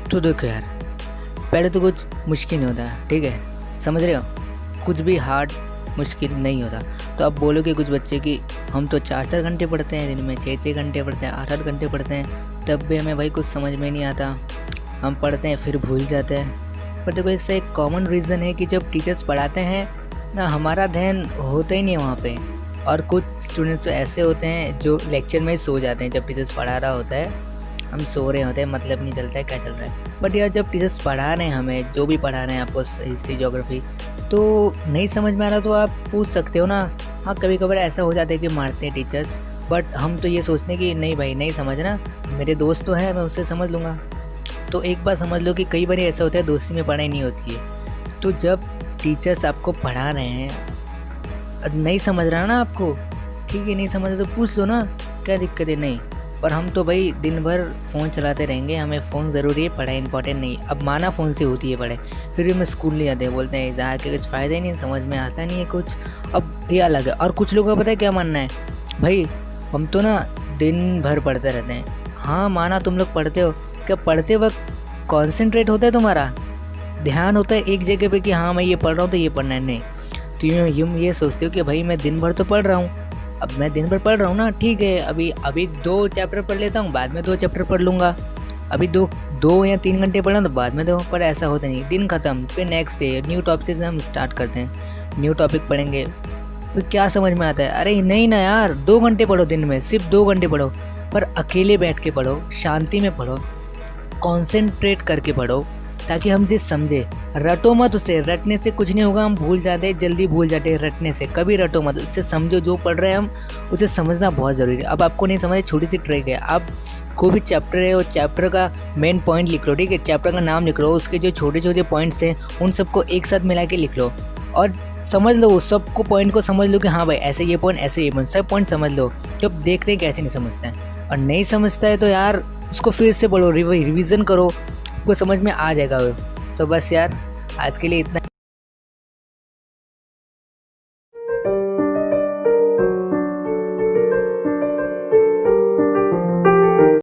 तो देखो यार, पहले तो कुछ मुश्किल नहीं होता, ठीक है, समझ रहे हो, कुछ भी हार्ड मुश्किल नहीं होता। तो अब बोलोगे कुछ बच्चे कि हम तो 4-4 घंटे पढ़ते हैं दिन में, 6-6 घंटे पढ़ते हैं, 8-8 घंटे पढ़ते हैं, तब भी हमें भाई कुछ समझ में नहीं आता, हम पढ़ते हैं फिर भूल जाते हैं। पर देखो इससे एक कॉमन रीज़न है कि जब टीचर्स पढ़ाते हैं ना, हमारा ध्यान होता ही नहीं है वहाँ पे। और कुछ स्टूडेंट्स तो ऐसे होते हैं जो लेक्चर में ही सो जाते हैं, जब टीचर्स पढ़ा रहा होता है हम सो रहे होते हैं, मतलब नहीं चलता है क्या चल रहा है। बट यार जब टीचर्स पढ़ा रहे हैं हमें, जो भी पढ़ा रहे हैं आपको, हिस्ट्री ज्योग्राफी, तो नहीं समझ में आ रहा तो आप पूछ सकते हो ना। हाँ, कभी कभार ऐसा हो जाता है कि मारते हैं टीचर्स, बट हम तो ये सोचते हैं कि नहीं भाई नहीं समझना, मेरे दोस्त तो है, मैं उससे समझ लूँगा। तो एक बार समझ लो कि कई बार ऐसा होता है दोस्ती में पढ़ाई नहीं होती है। तो जब टीचर्स आपको पढ़ा रहे हैं, नहीं समझ रहा ना आपको, ठीक है, नहीं समझ रहा तो पूछ लो ना, क्या दिक्कत है। नहीं, पर हम तो भाई दिन भर फ़ोन चलाते रहेंगे, हमें फ़ोन ज़रूरी है, पढ़ाई इंपॉर्टेंट नहीं। अब माना फ़ोन से होती है पढ़ाई, फिर भी मैं स्कूल नहीं जाते, बोलते हैं ज़्यादा के कुछ फ़ायदा ही नहीं, समझ में आता नहीं है कुछ। अब ये अलग है। और कुछ लोगों का पता है क्या मानना है, भाई हम तो ना दिन भर पढ़ते रहते हैं। हाँ माना तुम लोग पढ़ते हो, क्या पढ़ते वक्त कॉन्सेंट्रेट होता है, तुम्हारा ध्यान होता है एक जगह पे कि हाँ मैं ये पढ़ रहा हूँ तो ये पढ़ना है? नहीं, तो तुम ये सोचते हो कि भाई मैं दिन भर तो पढ़ रहा हूँ, अब मैं दिन भर पढ़ रहा हूँ ना, ठीक है, अभी 2 चैप्टर पढ़ लेता हूँ, बाद में 2 चैप्टर पढ़ लूँगा, अभी 2 या 3 घंटे पढ़ा तो बाद में 2। पर ऐसा होता नहीं, दिन ख़त्म, फिर नेक्स्ट डे न्यू टॉपिक से हम स्टार्ट करते हैं, न्यू टॉपिक पढ़ेंगे, फिर क्या समझ में आता है, अरे नहीं ना यार, 2 घंटे पढ़ो दिन में, सिर्फ 2 घंटे पढ़ो, पर अकेले बैठ के पढ़ो, शांति में पढ़ो, कॉन्सेंट्रेट करके पढ़ो, ताकि हम जिस समझे। रटो मत उसे, रटने से कुछ नहीं होगा, हम भूल जाते हैं, जल्दी भूल जाते हैं, रटने से कभी रटो मत, उससे समझो, जो पढ़ रहे हैं हम उसे समझना बहुत ज़रूरी है। अब आपको नहीं समझे, छोटी सी ट्रिक है, आप कोई भी चैप्टर है, वो चैप्टर का मेन पॉइंट लिख लो, ठीक है, चैप्टर का नाम लिख लो, उसके जो छोटे छोटे पॉइंट्स हैं उन सबको एक साथ मिला के लिख लो और समझ लो, उस सबको पॉइंट को समझ लो कि हाँ भाई ऐसे ये पॉइंट, ऐसे ये पॉइंट, सब पॉइंट समझ लो। जब देखते हैं कैसे नहीं समझते हैं, और नहीं समझता है तो यार उसको फिर से पढ़ो, रिवीजन करो, आपको समझ में आ जाएगा वो। तो बस यार आज के लिए इतना।